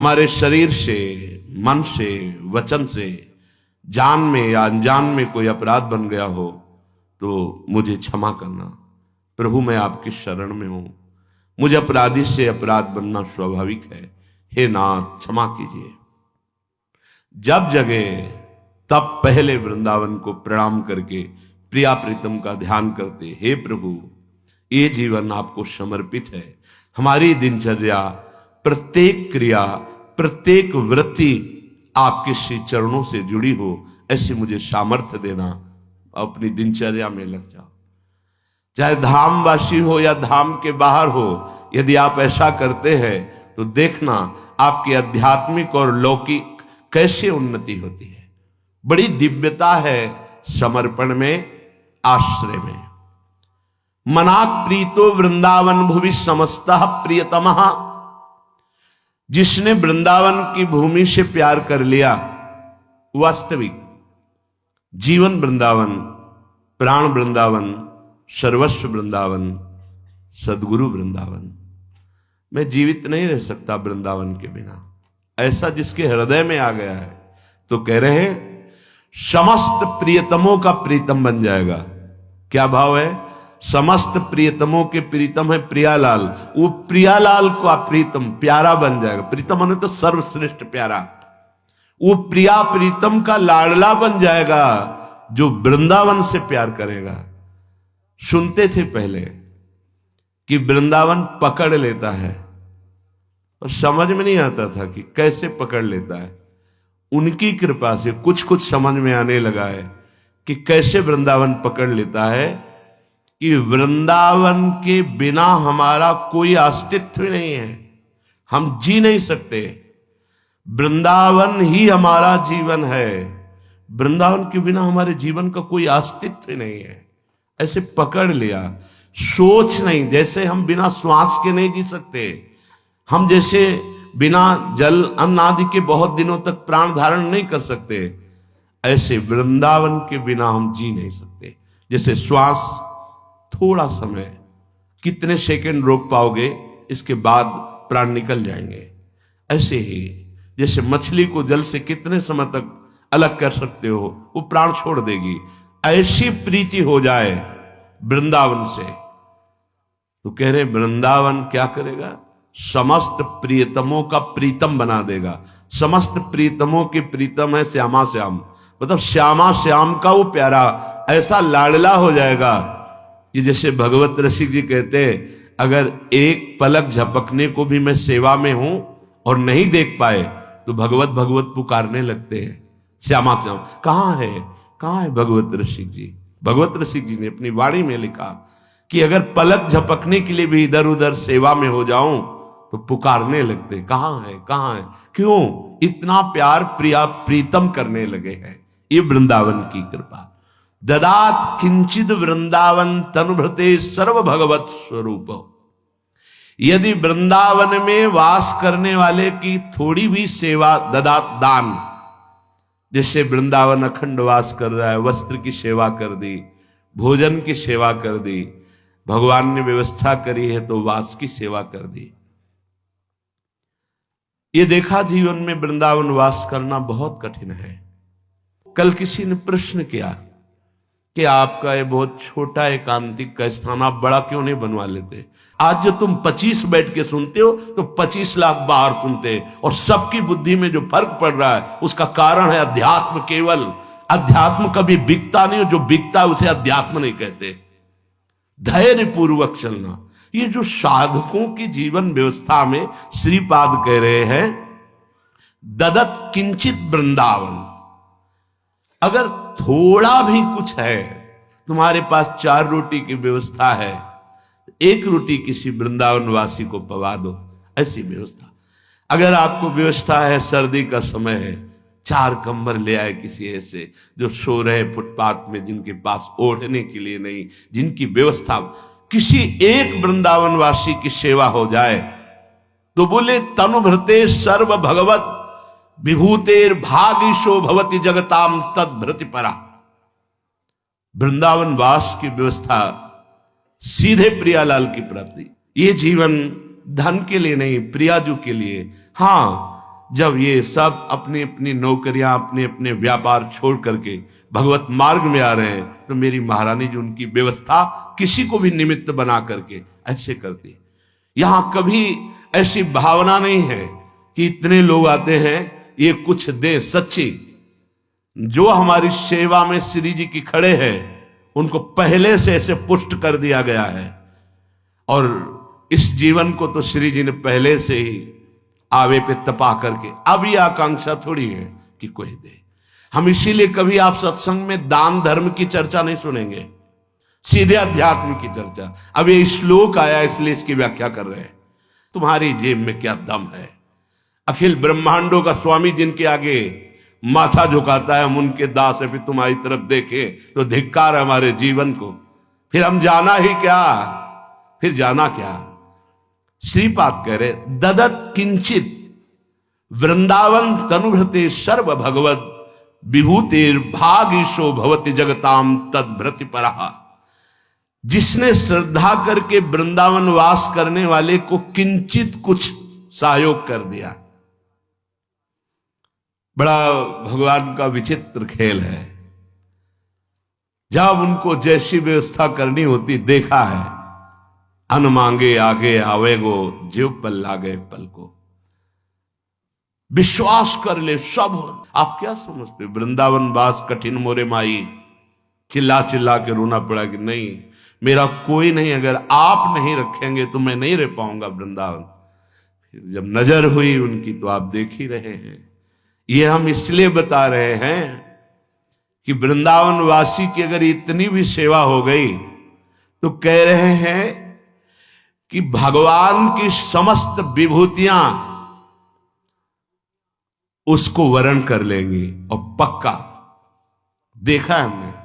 हमारे शरीर से, मन से, वचन से, जान में या अनजान में कोई अपराध बन गया हो तो मुझे क्षमा करना। प्रभु मैं आपकी शरण में हूं, मुझे अपराधी से अपराध बनना स्वाभाविक है। हे नाथ क्षमा कीजिए। जब जगे तब पहले वृंदावन को प्रणाम करके प्रिया प्रीतम का ध्यान करते, हे प्रभु ये जीवन आपको समर्पित है। हमारी दिनचर्या, प्रत्येक क्रिया, प्रत्येक वृत्ति आपके श्री चरणों से जुड़ी हो, ऐसी मुझे सामर्थ्य देना। अपनी दिनचर्या में लग जाओ, चाहे धामवासी हो या धाम के बाहर हो। यदि आप ऐसा करते हैं तो देखना आपकी आध्यात्मिक और लौकिक कैसे उन्नति होती है। बड़ी दिव्यता है समर्पण में, आश्रय में। मनाक प्रीतो वृंदावन भुवि समस्तः प्रियतमः। जिसने वृंदावन की भूमि से प्यार कर लिया, वास्तविक जीवन वृंदावन, प्राण वृंदावन, सर्वस्व वृंदावन, सदगुरु वृंदावन। मैं जीवित नहीं रह सकता वृंदावन के बिना। ऐसा जिसके हृदय में आ गया है तो कह रहे हैं समस्त प्रियतमों का प्रीतम बन जाएगा। क्या भाव है? समस्त प्रियतमों के प्रीतम है प्रियालाल। वो प्रियालाल का प्रीतम प्यारा बन जाएगा। प्रीतम माने तो सर्वश्रेष्ठ प्यारा। वो प्रिया प्रीतम का लाडला बन जाएगा जो वृंदावन से प्यार करेगा। सुनते थे पहले कि वृंदावन पकड़ लेता है, और समझ में नहीं आता था कि कैसे पकड़ लेता है। उनकी कृपा से कुछ कुछ समझ में आने लगा है कि कैसे वृंदावन पकड़ लेता है, कि वृंदावन के बिना हमारा कोई अस्तित्व नहीं है। हम जी नहीं सकते। वृंदावन ही हमारा जीवन है। वृंदावन के बिना हमारे जीवन का कोई अस्तित्व नहीं है। ऐसे पकड़ लिया। सोच नहीं, जैसे हम बिना श्वास के नहीं जी सकते, हम जैसे बिना जल अन्न आदि के बहुत दिनों तक प्राण धारण नहीं कर सकते, ऐसे वृंदावन के बिना हम जी नहीं सकते। जैसे श्वास थोड़ा समय, कितने सेकंड रोक पाओगे, इसके बाद प्राण निकल जाएंगे। ऐसे ही जैसे मछली को जल से कितने समय तक अलग कर सकते हो, वो प्राण छोड़ देगी। ऐसी प्रीति हो जाए वृंदावन से तो कह रहे वृंदावन क्या करेगा? समस्त प्रियतमों का प्रीतम बना देगा। समस्त प्रियतमों के प्रीतम है श्यामा श्याम, मतलब श्यामा श्याम का वो प्यारा ऐसा लाडला हो जाएगा कि जैसे भगवत रसिक जी कहते हैं, अगर एक पलक झपकने को भी मैं सेवा में हूं और नहीं देख पाए तो भगवत भगवत पुकारने लगते हैं। श्यामा श्याम कहां है भगवत रसिक जी? भगवत रसिक जी ने अपनी वाणी में लिखा कि अगर पलक झपकने के लिए भी इधर उधर सेवा में हो जाऊं तो पुकारने लगते, कहां है? क्यों? इतना प्यार प्रिया प्रीतम करने लगे हैं। ये वृंदावन की कृपा। ददात किंचिद वृंदावन तनुभृते सर्व भगवत स्वरूप। यदि वृंदावन में वास करने वाले की थोड़ी भी सेवा, ददात दान, जैसे वृंदावन अखंड वास कर रहा है, वस्त्र की सेवा कर दी, भोजन की सेवा कर दी, भगवान ने व्यवस्था करी है तो वास की सेवा कर दी। ये देखा जीवन में वृंदावन वास करना बहुत कठिन है। कल किसी ने प्रश्न किया कि आपका ये बहुत छोटा एकांतिक का स्थान आप बड़ा क्यों नहीं बनवा लेते? आज जो तुम 25 बैठ के सुनते हो तो 25 लाख बाहर सुनते हैं, और सबकी बुद्धि में जो फर्क पड़ रहा है उसका कारण है अध्यात्म। केवल अध्यात्म कभी बिकता नहीं, जो बिकता है उसे अध्यात्म नहीं कहते। धैर्य पूर्वक चलना। ये जो साधकों की जीवन व्यवस्था में श्रीपाद कह रहे हैं, ददत किंचित वृंदावन। अगर थोड़ा भी कुछ है, तुम्हारे पास 4 रोटी की व्यवस्था है, 1 रोटी किसी वृंदावन वासी को पवा दो, ऐसी व्यवस्था। अगर आपको व्यवस्था है, सर्दी का समय है, 4 कंबल ले आए किसी ऐसे जो सो रहे फुटपाथ में, जिनके पास ओढ़ने के लिए नहीं, जिनकी व्यवस्था, किसी एक वृंदावन वासी की सेवा हो जाए तो बोले तनुभृते सर्व भगवत विभूतेर भागीशो भवति जगताम तद्भृति परा। वृंदावन वास की व्यवस्था, सीधे प्रियालाल की प्राप्ति। ये जीवन धन के लिए नहीं, प्रियाजू के लिए। हाँ, जब ये सब अपनी अपनी नौकरियां, अपने अपने व्यापार छोड़ करके भगवत मार्ग में आ रहे हैं, तो मेरी महारानी जी उनकी व्यवस्था किसी को भी निमित्त बना करके ऐसे करती। यहां कभी ऐसी भावना नहीं है कि इतने लोग आते हैं ये कुछ दे। सच्ची जो हमारी सेवा में श्री जी की खड़े हैं उनको पहले से ऐसे पुष्ट कर दिया गया है, और इस जीवन को तो श्री जी ने पहले से ही आवे पे तपा करके, अब ये आकांक्षा थोड़ी है कि कोई दे। हम इसीलिए कभी आप सत्संग में दान धर्म की चर्चा नहीं सुनेंगे, सीधे अध्यात्म की चर्चा। अब ये श्लोक आया इसलिए इसकी व्याख्या कर रहे हैं। तुम्हारी जेब में क्या दम है? अखिल ब्रह्मांडों का स्वामी जिनके आगे माथा झुकाता है, हम उनके दास है, फिर तुम्हारी तरफ देखे तो धिक्कार है हमारे जीवन को। फिर हम जाना ही क्या, फिर जाना क्या? श्रीपाद कह रहे ददत किंचित वृंदावन तनुभृते सर्व भगवत विभूतिर भागीशो भवति जगताम तद्भृति परहा। जिसने श्रद्धा करके वृंदावन वास करने वाले को किंचित कुछ सहयोग कर दिया। बड़ा भगवान का विचित्र खेल है। जब उनको जैसी व्यवस्था करनी होती, देखा है, अन मांगे आगे आवेगो जीव पल लागे पल को। विश्वास कर ले सब। आप क्या समझते वृंदावन वास कठिन मोरे माई? चिल्ला चिल्ला के रोना पड़ा कि नहीं मेरा कोई नहीं, अगर आप नहीं रखेंगे तो मैं नहीं रह पाऊंगा वृंदावन। फिर जब नजर हुई उनकी तो आप देख ही रहे हैं। ये हम इसलिए बता रहे हैं कि वृंदावन वासी की अगर इतनी भी सेवा हो गई तो कह रहे हैं कि भगवान की समस्त विभूतियां उसको वर्ण कर लेंगी। और पक्का देखा है हमने।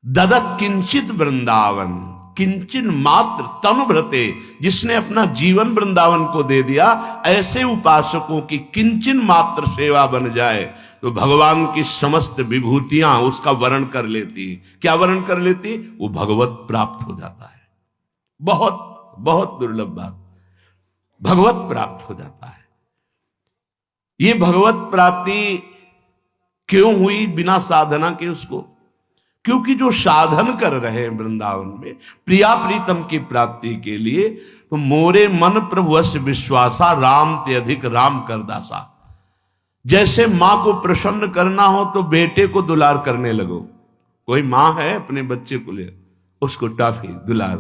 ददत किंचित वृंदावन, किंचन मात्र तनुभृते, जिसने अपना जीवन वृंदावन को दे दिया। ऐसे उपासकों की किंचन मात्र सेवा बन जाए तो भगवान की समस्त विभूतियां उसका वर्ण कर लेती। क्या वर्ण कर लेती? वो भगवत प्राप्त हो जाता है। बहुत बहुत दुर्लभ बात, भगवत प्राप्त हो जाता है। ये भगवत प्राप्ति क्यों हुई बिना साधना के उसको? क्योंकि जो साधन कर रहे हैं वृंदावन में प्रिया प्रीतम की प्राप्ति के लिए, तो मोरे मन प्रभु अस विश्वासा राम ते अधिक राम कर दासा। जैसे मां को प्रसन्न करना हो तो बेटे को दुलार करने लगो। कोई मां है अपने बच्चे को ले उसको टॉफी दुलार,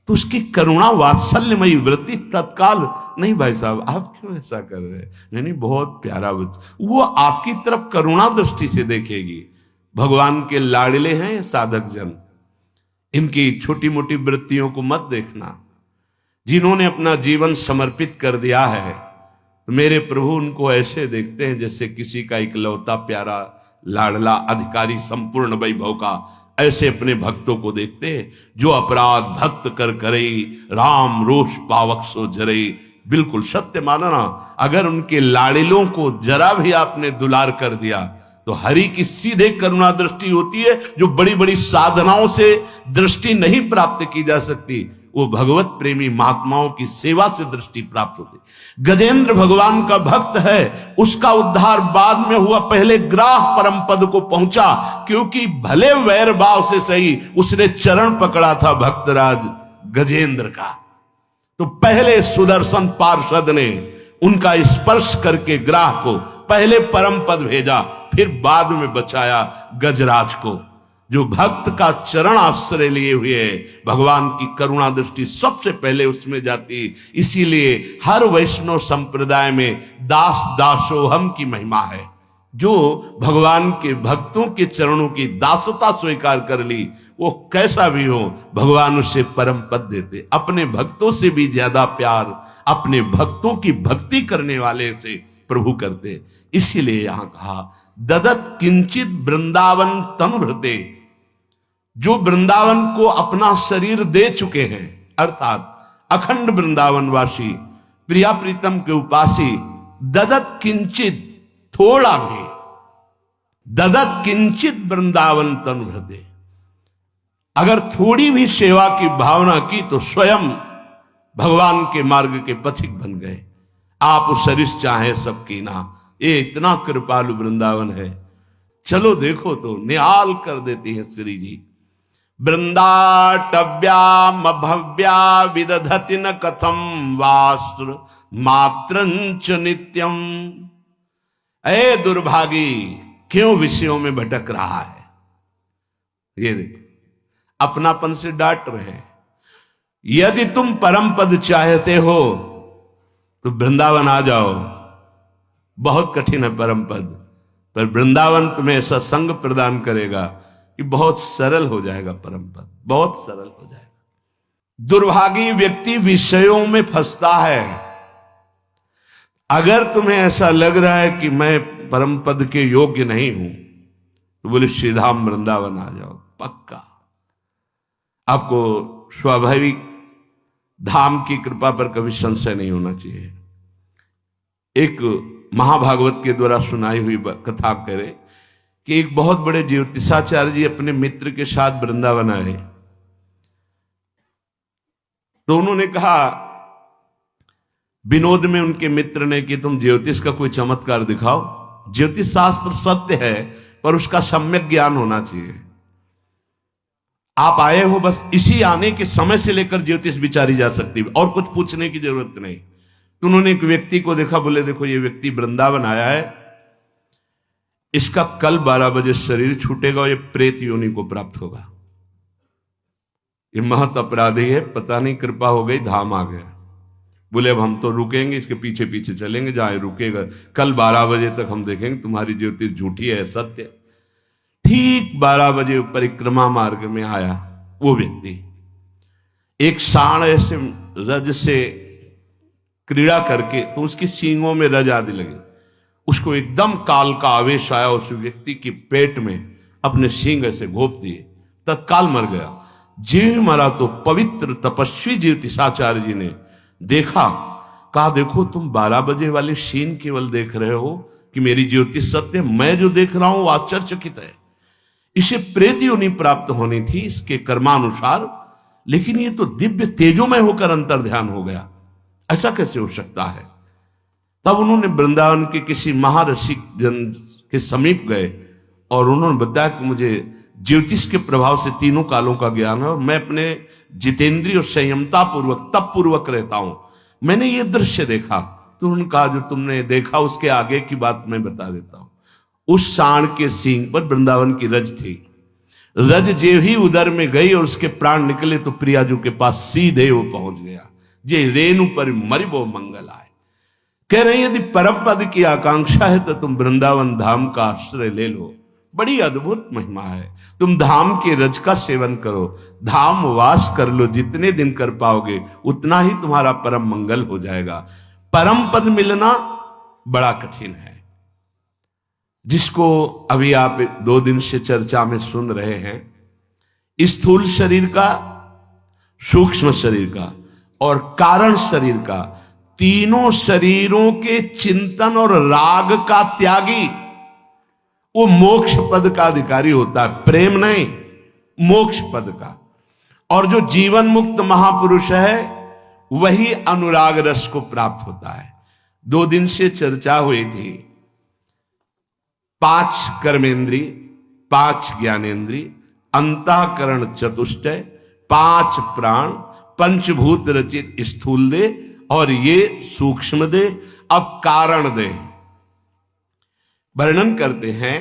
तो उसकी करुणा वात्सल्यमयी वृत्ति तत्काल, नहीं भाई साहब आप क्यों ऐसा कर रहे हैं, नहीं बहुत प्यारा बच्चा, वो आपकी तरफ करुणा दृष्टि से देखेगी। भगवान के लाडले हैं साधक जन, इनकी छोटी मोटी वृत्तियों को मत देखना। जिन्होंने अपना जीवन समर्पित कर दिया है तो मेरे प्रभु उनको ऐसे देखते हैं जैसे किसी का इकलौता प्यारा लाडला अधिकारी संपूर्ण वैभव का, ऐसे अपने भक्तों को देखते हैं। जो अपराध भक्त कर करे राम रोष पावक सो जरे। बिल्कुल सत्य मानना, अगर उनके लाड़िलों को जरा भी आपने दुलार कर दिया तो हरि की सीधे करुणा दृष्टि होती है, जो बड़ी बड़ी साधनाओं से दृष्टि नहीं प्राप्त की जा सकती, वो भगवत प्रेमी महात्माओं की सेवा से दृष्टि प्राप्त होती। गजेंद्र भगवान का भक्त है, उसका उद्धार बाद में हुआ, पहले ग्राह परम पद को पहुंचा, क्योंकि भले वैर भाव से सही उसने चरण पकड़ा था भक्तराज गजेंद्र का। तो पहले सुदर्शन पार्षद ने उनका स्पर्श करके ग्राह को पहले परम पद भेजा, फिर बाद में बचाया गजराज को। जो भक्त का चरण आश्रय लिए हुए भगवान की करुणा दृष्टि सबसे पहले उसमें जाती। इसीलिए हर वैष्णव संप्रदाय में दास दासोहम की महिमा है। जो भगवान के भक्तों के चरणों की दासता स्वीकार कर ली, वो कैसा भी हो भगवान उसे परम पद देते। अपने भक्तों से भी ज्यादा प्यार अपने भक्तों की भक्ति करने वाले से प्रभु करते। इसीलिए यहां कहा ददत किंचित वृंदावन तनुभृते, जो वृंदावन को अपना शरीर दे चुके हैं, अर्थात अखंड वृंदावनवासी प्रिया प्रीतम के उपासी। ददत किंचित, थोड़ा भी, ददत किंचित वृंदावन तनुभृते, अगर थोड़ी भी सेवा की भावना की तो स्वयं भगवान के मार्ग के पथिक बन गए। आप सरिस चाहे सबकी ना। ये इतना कृपालु वृंदावन है, चलो देखो तो निहाल कर देती है श्री जी। वृंदाटव्याम भव्या विदधति न कथम वास्त्र मात्रंच नित्यम। ऐ दुर्भागी, क्यों विषयों में भटक रहा है? ये देखो, अपनापन से डांट रहे हैं। यदि तुम परम पद चाहते हो तो वृंदावन आ जाओ। बहुत कठिन है परम पद, पर वृंदावन तुम्हें ऐसा संग प्रदान करेगा कि बहुत सरल हो जाएगा परम पद, बहुत सरल हो जाएगा। दुर्भागी व्यक्ति विषयों में फंसता है। अगर तुम्हें ऐसा लग रहा है कि मैं परम पद के योग्य नहीं हूं तो बोले श्रीधाम वृंदावन आ जाओ, पक्का। आपको स्वाभाविक धाम की कृपा पर कभी संशय नहीं होना चाहिए। एक महाभागवत के द्वारा सुनाई हुई कथा करे कि एक बहुत बड़े ज्योतिषाचार्य जी अपने मित्र के साथ वृंदावन आए। तो उन्होंने कहा, विनोद में उनके मित्र ने कि तुम ज्योतिष का कोई चमत्कार दिखाओ। ज्योतिष शास्त्र सत्य है पर उसका सम्यक ज्ञान होना चाहिए। आप आए हो, बस इसी आने के समय से लेकर ज्योतिष विचारी जा सकती है, और कुछ पूछने की जरूरत नहीं। तो उन्होंने एक व्यक्ति को देखा, बोले देखो ये व्यक्ति वृंदावन आया है, इसका कल 12 बजे शरीर छूटेगा और ये प्रेत योनि को प्राप्त होगा। ये महत अपराधी है, पता नहीं कृपा हो गई धाम आ गया। बोले अब हम तो रुकेंगे, इसके पीछे पीछे चलेंगे, जहां रुकेगा कल 12 बजे तक हम देखेंगे तुम्हारी ज्योतिष झूठी है सत्य। ठीक 12 बजे परिक्रमा मार्ग में आया वो व्यक्ति। एक सांड ऐसे रज से क्रीड़ा करके तो उसकी सींगों में रज आदि लगी। उसको एकदम काल का आवेश आया, उस व्यक्ति के पेट में अपने सींग ऐसे घोप दिए, तत्काल मर गया। जीव मरा तो पवित्र तपस्वी ज्योतिषाचार्य जी ने देखा, कहा देखो तुम 12 बजे वाले सीन केवल देख रहे हो कि मेरी ज्योतिष सत्य, मैं जो देख रहा हूं वो आश्चर्यचकित है। इसे प्रेत योनि प्राप्त होनी थी इसके कर्मानुसार, लेकिन ये तो दिव्य तेजोमय होकर अंतर ध्यान हो गया, ऐसा कैसे हो सकता है? तब उन्होंने वृंदावन के किसी महारसिक जन के समीप गए और उन्होंने बताया कि मुझे ज्योतिष के प्रभाव से तीनों कालों का ज्ञान है और मैं अपने जितेंद्रिय और संयमता पूर्वक तप पूर्वक रहता हूं, मैंने ये दृश्य देखा। तो उन्होंने कहा जो तुमने देखा उसके आगे की बात मैं बता देता हूं। उस सांड के सींग पर वृंदावन की रज थी। रज जे ही उदर में गई और उसके प्राण निकले तो प्रियाजू के पास सीधे वो पहुंच गया। जे रेणु पर मरिबो मंगल आए। कह रहे यदि परम पद की आकांक्षा है तो तुम वृंदावन धाम का आश्रय ले लो, बड़ी अद्भुत महिमा है। तुम धाम के रज का सेवन करो, धाम वास कर लो, जितने दिन कर पाओगे उतना ही तुम्हारा परम मंगल हो जाएगा। परम पद मिलना बड़ा कठिन है, जिसको अभी आप 2 दिन से चर्चा में सुन रहे हैं। स्थूल शरीर का, सूक्ष्म शरीर का और कारण शरीर का, तीनों शरीरों के चिंतन और राग का त्यागी वो मोक्ष पद का अधिकारी होता है, प्रेम नहीं, मोक्ष पद का। और जो जीवन मुक्त महापुरुष है वही अनुराग रस को प्राप्त होता है। 2 दिन से चर्चा हुई थी 5 कर्मेंद्री, 5 ज्ञानेन्द्री, अंतःकरण चतुष्टय, 5 प्राण, पंचभूत रचित स्थूल देह और ये सूक्ष्म देह। अब कारण देह वर्णन करते हैं।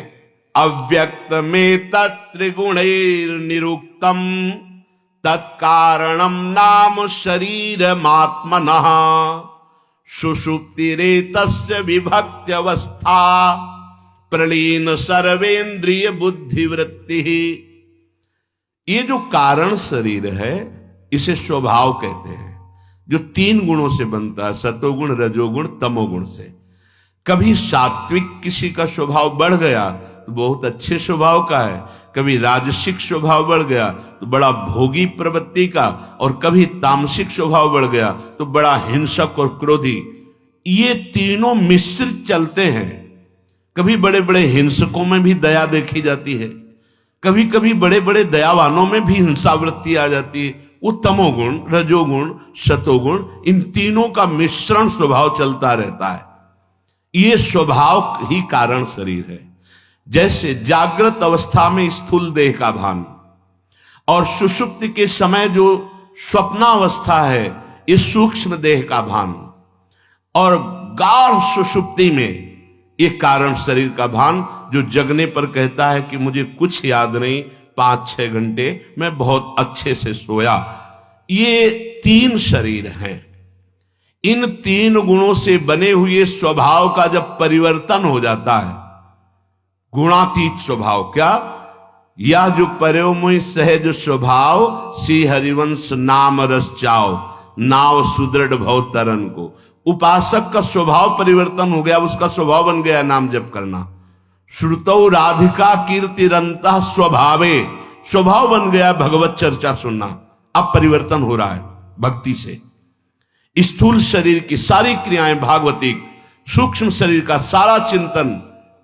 अव्यक्त में तत्त्रिगुणैर निरुक्तम तत्कारणम नाम शरीरमात्मनः सुषुप्तिरेतस्य विभक्त्यवस्था प्रलीन सर्वेन्द्रिय बुद्धिवृत्ति। ये जो कारण शरीर है इसे स्वभाव कहते हैं, जो 3 गुणों से बनता है, सतोगुण, रजोगुण, तमोगुण से। कभी सात्विक किसी का स्वभाव बढ़ गया तो बहुत अच्छे स्वभाव का है, कभी राजसिक स्वभाव बढ़ गया तो बड़ा भोगी प्रवृत्ति का, और कभी तामसिक स्वभाव बढ़ गया तो बड़ा हिंसक और क्रोधी। ये तीनों मिश्रित चलते हैं। कभी बड़े बड़े हिंसकों में भी दया देखी जाती है, कभी कभी बड़े बड़े दयावानों में भी हिंसावृत्ति आ जाती है, वो तमोगुण, रजोगुण, सतोगुण, इन तीनों का मिश्रण स्वभाव चलता रहता है। ये स्वभाव ही कारण शरीर है। जैसे जागृत अवस्था में स्थूल देह का भान और सुषुप्ति के समय जो स्वप्नावस्था है ये सूक्ष्म देह का भान, और गाढ़ सुषुप्ति में ये कारण शरीर का भान, जो जगने पर कहता है कि मुझे कुछ याद नहीं, 5-6 घंटे मैं बहुत अच्छे से सोया। ये 3 शरीर हैं। इन 3 गुणों से बने हुए स्वभाव का जब परिवर्तन हो जाता है, गुणातीत स्वभाव, क्या यह जो पर्यो मुहि सहज स्वभाव, सी हरिवंश नाम रस चाओ, नाव सुदृढ़ भव तरन को। उपासक का स्वभाव परिवर्तन हो गया, उसका स्वभाव बन गया नाम जप करना। श्रुतौ राधिका कीर्तिरंतः स्वभावे, स्वभाव बन गया भगवत चर्चा सुनना। अब परिवर्तन हो रहा है भक्ति से। स्थूल शरीर की सारी क्रियाएं भागवतिक, सूक्ष्म शरीर का सारा चिंतन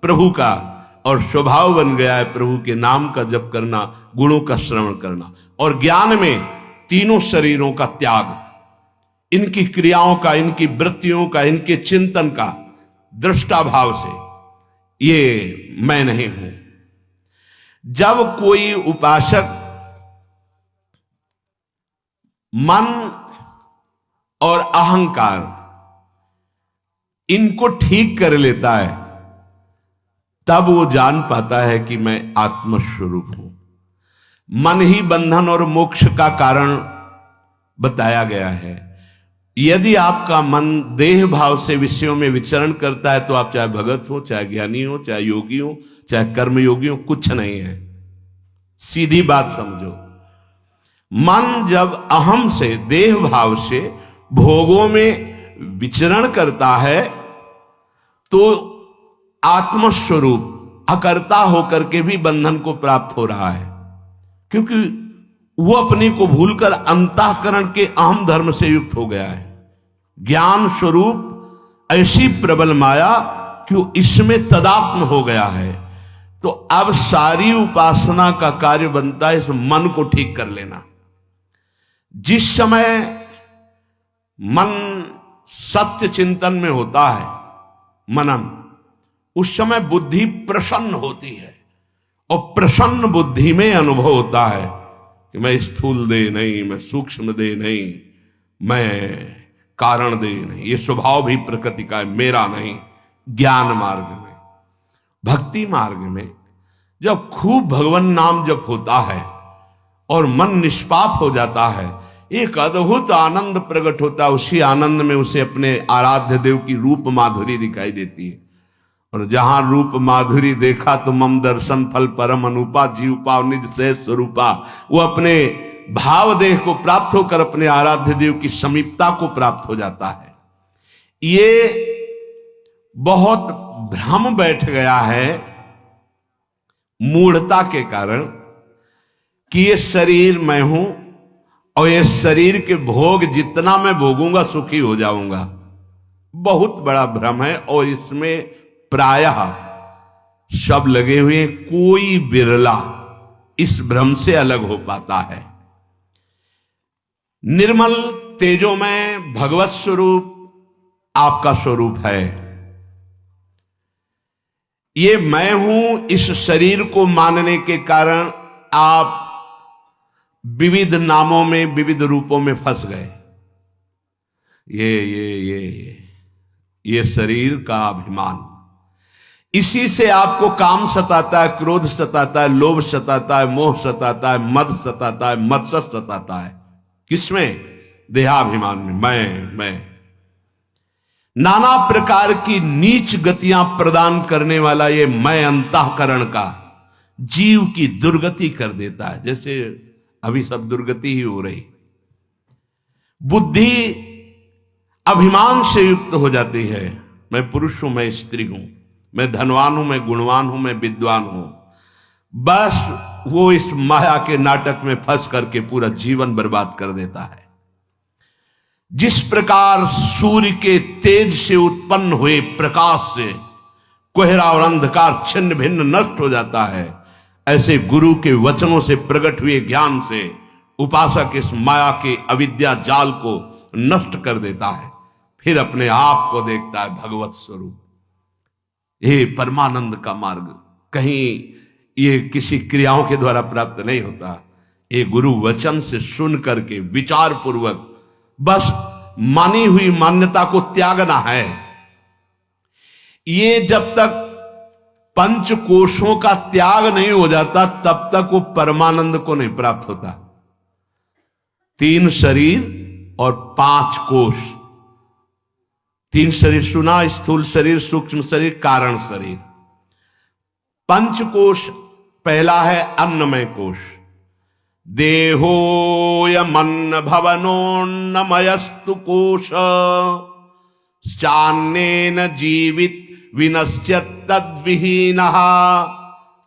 प्रभु का, और स्वभाव बन गया है प्रभु के नाम का जप करना, गुणों का श्रवण करना। और ज्ञान में तीनों शरीरों का त्याग, इनकी क्रियाओं का, इनकी वृत्तियों का, इनके चिंतन का दृष्टा भाव से, ये मैं नहीं हूं। जब कोई उपासक मन और अहंकार इनको ठीक कर लेता है, तब वो जान पाता है कि मैं आत्मस्वरूप हूं। मन ही बंधन और मोक्ष का कारण बताया गया है। यदि आपका मन देह भाव से विषयों में विचरण करता है तो आप चाहे भगत हो, चाहे ज्ञानी हो, चाहे योगी हो, चाहे कर्मयोगी हो, कुछ नहीं है। सीधी बात समझो। मन जब अहम से, देह भाव से भोगों में विचरण करता है तो आत्मस्वरूप अकर्ता होकर के भी बंधन को प्राप्त हो रहा है, क्योंकि वो अपने को भूलकर अंतःकरण के अहम धर्म से युक्त हो गया है। ज्ञान स्वरूप ऐसी प्रबल माया कि इसमें तदात्म हो गया है। तो अब सारी उपासना का कार्य बनता है इस मन को ठीक कर लेना। जिस समय मन सत्य चिंतन में होता है, मनन, उस समय बुद्धि प्रसन्न होती है, और प्रसन्न बुद्धि में अनुभव होता है कि मैं स्थूल देह नहीं, मैं सूक्ष्म देह नहीं, मैं कारण देह नहीं, ये स्वभाव भी प्रकृति का है, मेरा नहीं। ज्ञान मार्ग में, भक्ति मार्ग में जब खूब भगवान नाम जप होता है और मन निष्पाप हो जाता है, एक अद्भुत आनंद प्रकट होता है। उसी आनंद में उसे अपने आराध्य देव की रूप माधुरी दिखाई देती है। और जहां रूप माधुरी देखा तो मम दर्शन फल परम अनुपा, जीव पाव निज से स्वरूपा। वो अपने भाव देह को प्राप्त होकर अपने आराध्य देव की समीपता को प्राप्त हो जाता है। ये बहुत भ्रम बैठ गया है मूढ़ता के कारण कि ये शरीर मैं हूं और ये शरीर के भोग जितना मैं भोगूंगा सुखी हो जाऊंगा। बहुत बड़ा भ्रम है और इसमें प्रायः सब लगे हुए हैं, कोई बिरला इस भ्रम से अलग हो पाता है। निर्मल तेजोमय भगवत स्वरूप आपका स्वरूप है। ये मैं हूं इस शरीर को मानने के कारण आप विविध नामों में, विविध रूपों में फंस गए। ये शरीर का अभिमान, इसी से आपको काम सताता है, क्रोध सताता है, लोभ सताता है, मोह सताता है, मद सताता है, मत्सर सताता है। किसमें? देहाभिमान में। मैं नाना प्रकार की नीच गतियां प्रदान करने वाला ये मैं अंतःकरण का जीव की दुर्गति कर देता है। जैसे अभी सब दुर्गति ही हो रही। बुद्धि अभिमान से युक्त हो जाती है, मैं पुरुष हूं, मैं स्त्री हूं, मैं धनवान हूं, मैं गुणवान हूं, मैं विद्वान हूं। बस वो इस माया के नाटक में फंस करके पूरा जीवन बर्बाद कर देता है। जिस प्रकार सूर्य के तेज से उत्पन्न हुए प्रकाश से कोहरा और अंधकार छिन्न भिन्न नष्ट हो जाता है, ऐसे गुरु के वचनों से प्रकट हुए ज्ञान से उपासक इस माया के अविद्या जाल को नष्ट कर देता है, फिर अपने आप को देखता है भगवत स्वरूप। ये परमानंद का मार्ग कहीं ये किसी क्रियाओं के द्वारा प्राप्त नहीं होता। ये गुरु वचन से सुन करके विचार पूर्वक बस मानी हुई मान्यता को त्यागना है। ये जब तक पंच कोशों का त्याग नहीं हो जाता तब तक वो परमानंद को नहीं प्राप्त होता। 3 शरीर और 5 कोश। 3 शरीर सुना, स्थूल शरीर, सूक्ष्म शरीर, कारण शरीर। पंचकोश पहला है अन्नमय कोश। देहोयमन्न भवनोन्नमयस्तु कोश चान्नेन जीवित विनश्यत् तद्विहीनः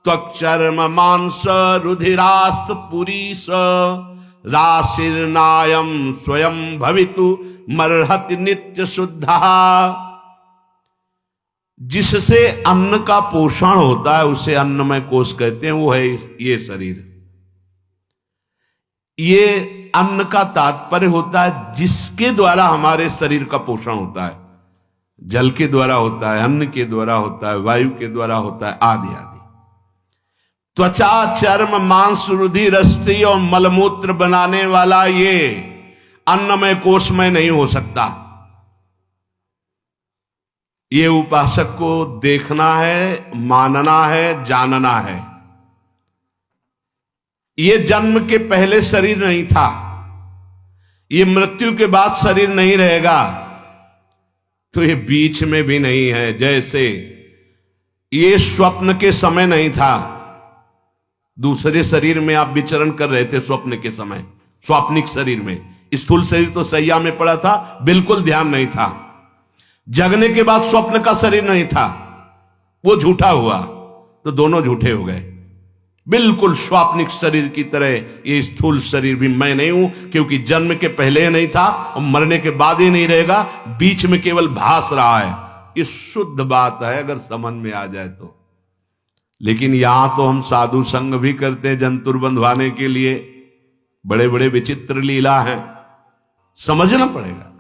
त्वक्चर्म मांस रुधिरास्त पुरीश राशिर्नायं स्वयं भवितु मर्हति नित्य शुद्धः। जिससे अन्न का पोषण होता है उसे अन्नमय कोश कहते हैं, वो है ये शरीर। ये अन्न का तात्पर्य होता है जिसके द्वारा हमारे शरीर का पोषण होता है। जल के द्वारा होता है, अन्न के द्वारा होता है, वायु के द्वारा होता है, आदि आदि। त्वचा, चर्म, मांस, रुधिर, अस्थि और मलमूत्र बनाने वाला ये अन्नमय कोश में नहीं हो सकता। ये उपासक को देखना है, मानना है, जानना है। ये जन्म के पहले शरीर नहीं था, ये मृत्यु के बाद शरीर नहीं रहेगा, तो ये बीच में भी नहीं है। जैसे ये स्वप्न के समय नहीं था, दूसरे शरीर में आप विचरण कर रहे थे स्वप्न के समय, स्वाप्निक शरीर में। स्थूल शरीर तो सैया में पड़ा था, बिल्कुल ध्यान नहीं था। जगने के बाद स्वप्न का शरीर नहीं था, वो झूठा हुआ, तो दोनों झूठे हो गए। बिल्कुल स्वाप्निक शरीर की तरह ये स्थूल शरीर भी मैं नहीं हूं, क्योंकि जन्म के पहले नहीं था और मरने के बाद ही नहीं रहेगा, बीच में केवल भास रहा है। ये शुद्ध बात है अगर समझ में आ जाए तो। लेकिन यहां तो हम साधु संग भी करते हैं जंतुर बंधवाने के लिए, बड़े बड़े विचित्र लीला हैं, समझना पड़ेगा।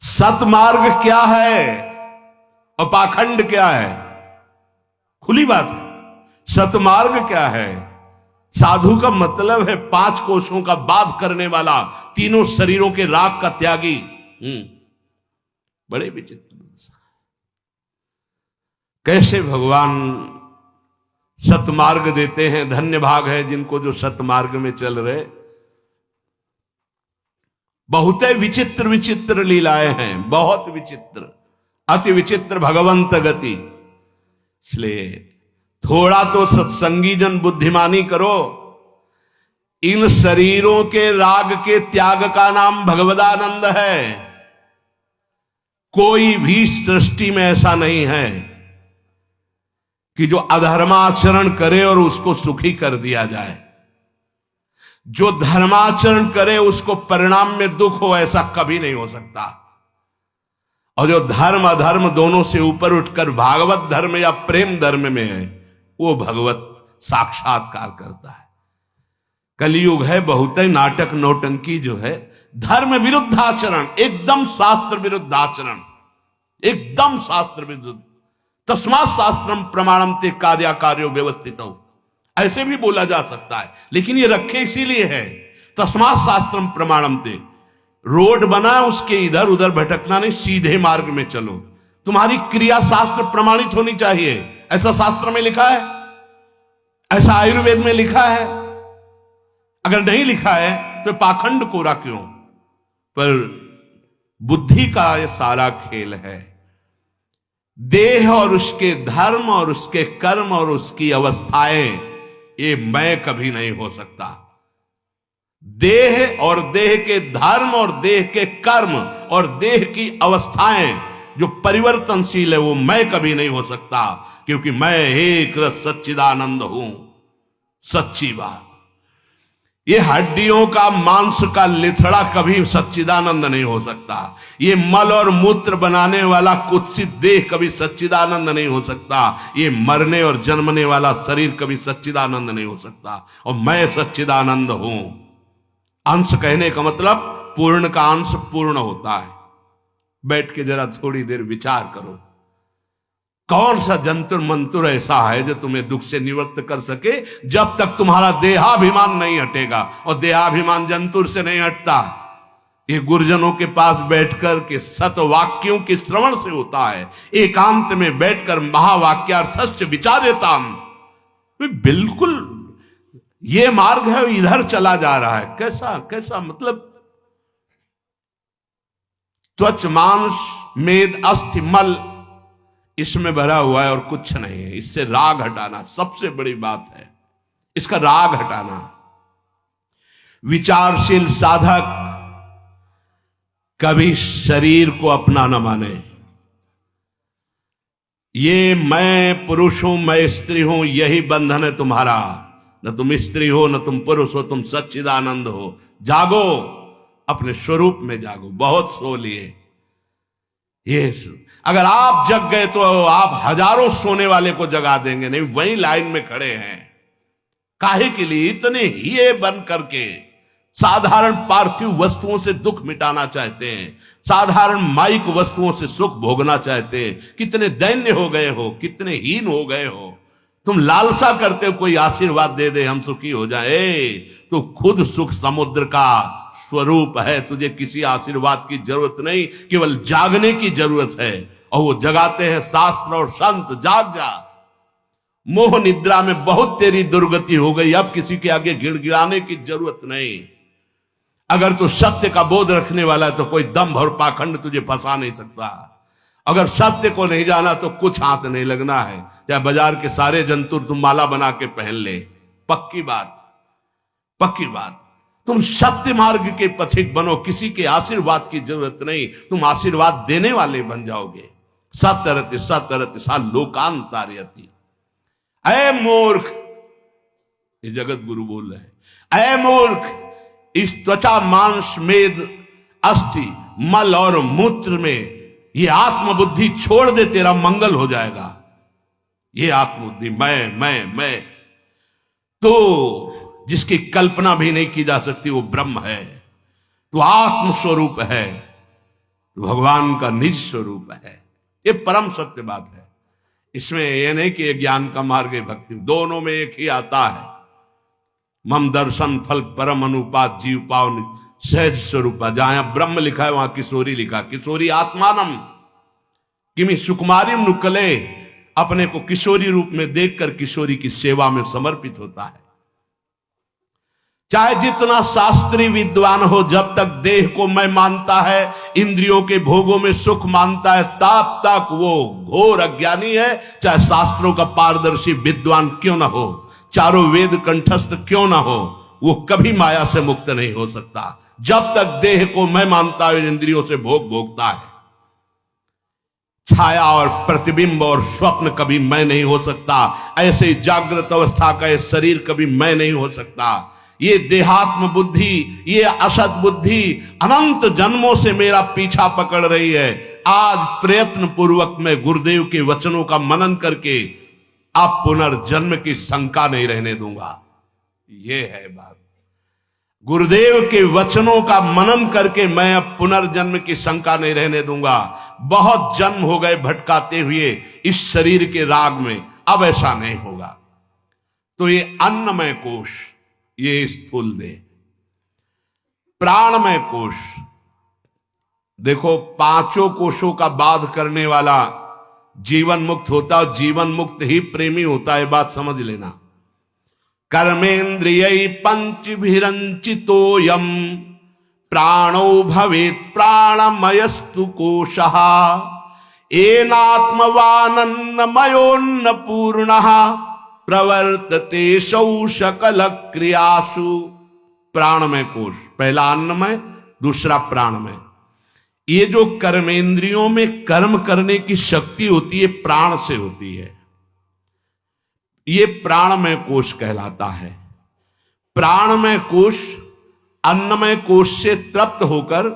सतमार्ग क्या है और पाखंड क्या है, खुली बात है। सतमार्ग क्या है? साधु का मतलब है 5 कोशों का बाध करने वाला, तीनों शरीरों के राग का त्यागी। बड़े विचित्र कैसे भगवान सतमार्ग देते हैं। धन्य भाग है जिनको जो सतमार्ग में चल रहे। बहुत विचित्र विचित्र लीलाएं हैं, बहुत विचित्र, अति विचित्र भगवंत गति। इसलिए थोड़ा तो सत्संगी जन बुद्धिमानी करो। इन शरीरों के राग के त्याग का नाम भगवदानंद है। कोई भी सृष्टि में ऐसा नहीं है कि जो अधर्माचरण करे और उसको सुखी कर दिया जाए। जो धर्माचरण करे उसको परिणाम में दुख हो, ऐसा कभी नहीं हो सकता। और जो धर्म अधर्म दोनों से ऊपर उठकर भागवत धर्म या प्रेम धर्म में है, वो भगवत साक्षात्कार करता है। कलयुग है, बहुत ही नाटक नौटंकी जो है, धर्म विरुद्ध आचरण, एकदम शास्त्र विरुद्ध आचरण, एकदम शास्त्र विरुद्ध। तस्मात् शास्त्रम प्रमाणम ते कार्या कार्यो व्यवस्थित हो, ऐसे भी बोला जा सकता है, लेकिन ये रखे इसीलिए है तस्मात् शास्त्रम प्रमाणम ते। रोड बना उसके इधर उधर भटकना नहीं, सीधे मार्ग में चलो। तुम्हारी क्रिया शास्त्र प्रमाणित होनी चाहिए। ऐसा शास्त्र में लिखा है, ऐसा आयुर्वेद में लिखा है। अगर नहीं लिखा है तो पाखंड कोरा क्यों? पर बुद्धि का यह सारा खेल है। देह और उसके धर्म और उसके कर्म और उसकी अवस्थाएं, ये मैं कभी नहीं हो सकता। देह और देह के धर्म और देह के कर्म और देह की अवस्थाएं जो परिवर्तनशील है, वो मैं कभी नहीं हो सकता, क्योंकि मैं एक रस सच्चिदानंद हूं। सच्ची बात। ये हड्डियों का मांस का लिथड़ा कभी सच्चिदानंद नहीं हो सकता। ये मल और मूत्र बनाने वाला कुत्सित देह कभी सच्चिदानंद नहीं हो सकता। ये मरने और जन्मने वाला शरीर कभी सच्चिदानंद नहीं हो सकता। और मैं सच्चिदानंद हूं। अंश कहने का मतलब पूर्ण का अंश पूर्ण होता है। बैठ के जरा थोड़ी देर विचार करो, कौन सा जंतुर मंतुर ऐसा है जो तुम्हें दुख से निवृत्त कर सके, जब तक तुम्हारा देहाभिमान नहीं हटेगा। और देहाभिमान जंतुर से नहीं हटता, ये गुरुजनों के पास बैठकर के सतवाक्यों के श्रवण से होता है। एकांत में बैठकर महावाक्यार्थश्च विचार्यताम, बिल्कुल ये मार्ग है, इधर चला जा रहा है। कैसा कैसा मतलब, त्वच मांस मेद अस्थि मल, इसमें भरा हुआ है और कुछ नहीं है। इससे राग हटाना सबसे बड़ी बात है, इसका राग हटाना। विचारशील साधक कभी शरीर को अपना न माने। ये मैं पुरुष हूं, मैं स्त्री हूं, यही बंधन है तुम्हारा। न तुम स्त्री हो, न तुम पुरुष हो, तुम सच्चिदानंद हो। जागो, अपने स्वरूप में जागो। बहुत सो लिए, ये अगर आप जग गए तो आप हजारों सोने वाले को जगा देंगे। नहीं, वही लाइन में खड़े हैं। काहे के लिए इतने ही बन करके साधारण पार्थिव वस्तुओं से दुख मिटाना चाहते हैं, साधारण माइक वस्तुओं से सुख भोगना चाहते हैं। कितने दैन्य हो गए हो, कितने हीन हो गए हो। तुम लालसा करते हो कोई आशीर्वाद दे दे, हम सुखी हो जाए। तो खुद सुख समुद्र का स्वरूप है, तुझे किसी आशीर्वाद की जरूरत नहीं, केवल जागने की जरूरत है। और वो जगाते हैं शास्त्र और संत। जाग जा, मोह निद्रा में बहुत तेरी दुर्गति हो गई, अब किसी के आगे गिड़गिड़ाने की जरूरत नहीं। अगर तू सत्य का बोध रखने वाला है तो कोई दंभ और पाखंड तुझे फंसा नहीं सकता। अगर सत्य को नहीं जाना तो कुछ हाथ नहीं लगना है, चाहे बाजार के सारे जंतुर तुम माला बना के पहन ले। पक्की बात, पक्की बात। तुम सत्य मार्ग के पथिक बनो, किसी के आशीर्वाद की जरूरत नहीं, तुम आशीर्वाद देने वाले बन जाओगे। सत्यरति सत्यरति सा लोकांतार्यति। ऐ मूर्ख, ये जगत गुरु बोल रहे हैं, ऐ मूर्ख, इस त्वचा मांस मेद अस्थि मल और मूत्र में ये आत्मबुद्धि छोड़ दे, तेरा मंगल हो जाएगा। ये आत्मबुद्धि मैं तो जिसकी कल्पना भी नहीं की जा सकती, वो ब्रह्म है। तो आत्म स्वरूप है, तो भगवान का निज स्वरूप है। ये परम सत्य बात है। इसमें यह नहीं कि ज्ञान का मार्ग है, भक्ति, दोनों में एक ही आता है। मम दर्शन फल परम अनुपात जीव पावन सहज स्वरूपा। जहां ब्रह्म लिखा है वहां किशोरी लिखा। किशोरी आत्मानम किमि सुकुमारी नुकले, अपने को किशोरी रूप में देखकर किशोरी की सेवा में समर्पित होता है। चाहे जितना शास्त्रीय विद्वान हो, जब तक देह को मैं मानता है, इंद्रियों के भोगों में सुख मानता है, तब तक वो घोर अज्ञानी है। चाहे शास्त्रों का पारदर्शी विद्वान क्यों ना हो, चारों वेद कंठस्थ क्यों ना हो, वो कभी माया से मुक्त नहीं हो सकता। जब तक देह को मैं मानता है, इंद्रियों से भोग भोगता है। छाया और प्रतिबिंब और स्वप्न कभी मैं नहीं हो सकता। ऐसे जागृत अवस्था का ये शरीर कभी मैं नहीं हो सकता। ये देहात्म बुद्धि, ये असत बुद्धि अनंत जन्मों से मेरा पीछा पकड़ रही है। आज प्रयत्न पूर्वक मैं गुरुदेव के वचनों का मनन करके अब पुनर्जन्म की शंका नहीं रहने दूंगा। ये है बात। गुरुदेव के वचनों का मनन करके मैं अब पुनर्जन्म की शंका नहीं रहने दूंगा। बहुत जन्म हो गए भटकाते हुए इस शरीर के राग में, अब ऐसा नहीं होगा। तो ये अन्नमय कोश, ये स्थूल देह, प्राणमय कोश, देखो पांचों कोशों का बाध करने वाला जीवन मुक्त होता है। जीवन मुक्त ही प्रेमी होता है, बात समझ लेना। कर्मेन्द्रिय पंचभिरंचितोयम प्राणो भवेत् प्राणमयस्तु कोशः एनात्मवानन्नमयोन्न पूर्णः प्रवर्तते सौ सकल क्रियासु। प्राणमय कोश, पहला अन्नमय, दूसरा प्राणमय। ये जो कर्मेंद्रियों में कर्म करने की शक्ति होती है, प्राण से होती है। ये प्राणमय कोश कहलाता है। प्राणमय कोश अन्नमय कोश से तृप्त होकर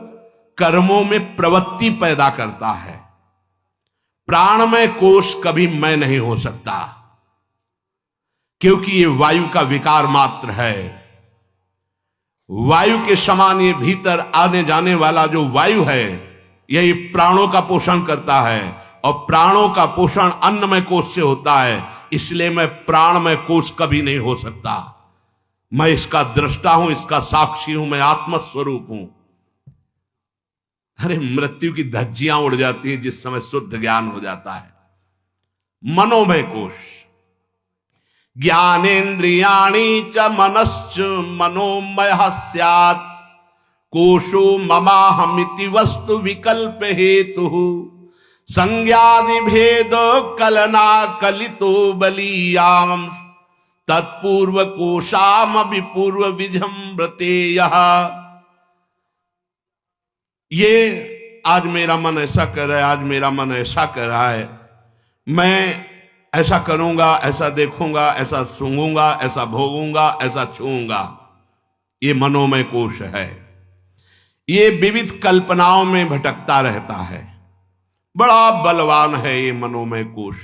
कर्मों में प्रवृत्ति पैदा करता है। प्राणमय कोश कभी मैं नहीं हो सकता, क्योंकि ये वायु का विकार मात्र है। वायु के समान ये भीतर आने जाने वाला जो वायु है, यही प्राणों का पोषण करता है, और प्राणों का पोषण अन्नमय कोश से होता है। इसलिए मैं प्राणमय कोश कभी नहीं हो सकता। मैं इसका दृष्टा हूं, इसका साक्षी हूं, मैं आत्मस्वरूप हूं। अरे मृत्यु की धज्जियां उड़ जाती हैं जिस समय शुद्ध ज्ञान हो जाता है। मनोमय कोश, ज्ञानेन्द्रियाणि च मनश्च मनोमय स्यात्, कोशो ममाहमिति वस्तु विकल्प हेतु, संज्ञादि भेद कलना कलितो बलीयाम, तत्पूर्व कोशाम विपूर्व विजम्रतेयः। ये आज मेरा मन ऐसा कर रहा है, आज मेरा मन ऐसा कर रहा है, मैं ऐसा करूंगा, ऐसा देखूंगा, ऐसा सूंघूंगा, ऐसा भोगूंगा, ऐसा छूंगा। ये मनोमय कोश है। ये विविध कल्पनाओं में भटकता रहता है। बड़ा बलवान है ये मनोमय कोश।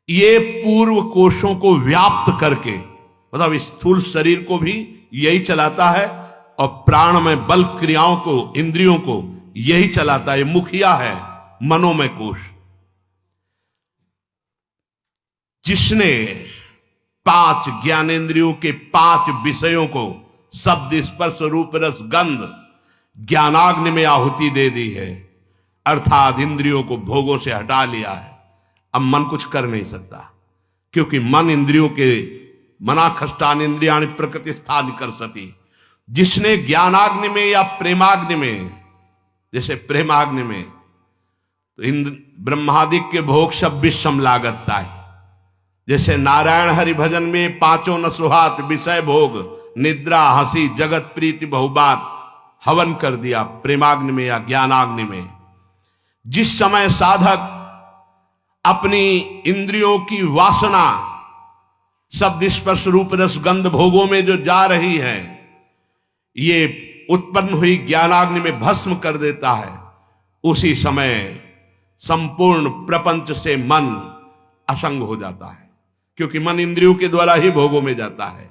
ये पूर्व कोशों को व्याप्त करके, मतलब स्थूल शरीर को भी यही चलाता है, और प्राणमय बल क्रियाओं को, इंद्रियों को यही चलाता है। मुखिया है मनोमय कोश। जिसने 5 ज्ञानेंद्रियों के 5 विषयों को शब्द स्पर्श रूप रस गंध ज्ञानाग्नि में आहुति दे दी है, अर्थात इंद्रियों को भोगों से हटा लिया है, अब मन कुछ कर नहीं सकता। क्योंकि मन इंद्रियों के मना खष्टान इंद्रियाणि प्रकृति स्थान कर सती। जिसने ज्ञानाग्नि में या प्रेमाग्नि में, जैसे प्रेमाग्नि में तो ब्रह्मादिक के भोग सब विषम लागता है। जैसे नारायण हरि भजन में 5 न सुहात विषय भोग निद्रा हंसी जगत प्रीति बहुबात हवन कर दिया प्रेमाग्नि में या ज्ञानाग्नि में। जिस समय साधक अपनी इंद्रियों की वासना शब्द स्पर्श रूप रस गंध भोगों में जो जा रही है, ये उत्पन्न हुई ज्ञानाग्नि में भस्म कर देता है, उसी समय संपूर्ण प्रपंच से मन असंग हो जाता है। क्योंकि मन इंद्रियों के द्वारा ही भोगों में जाता है।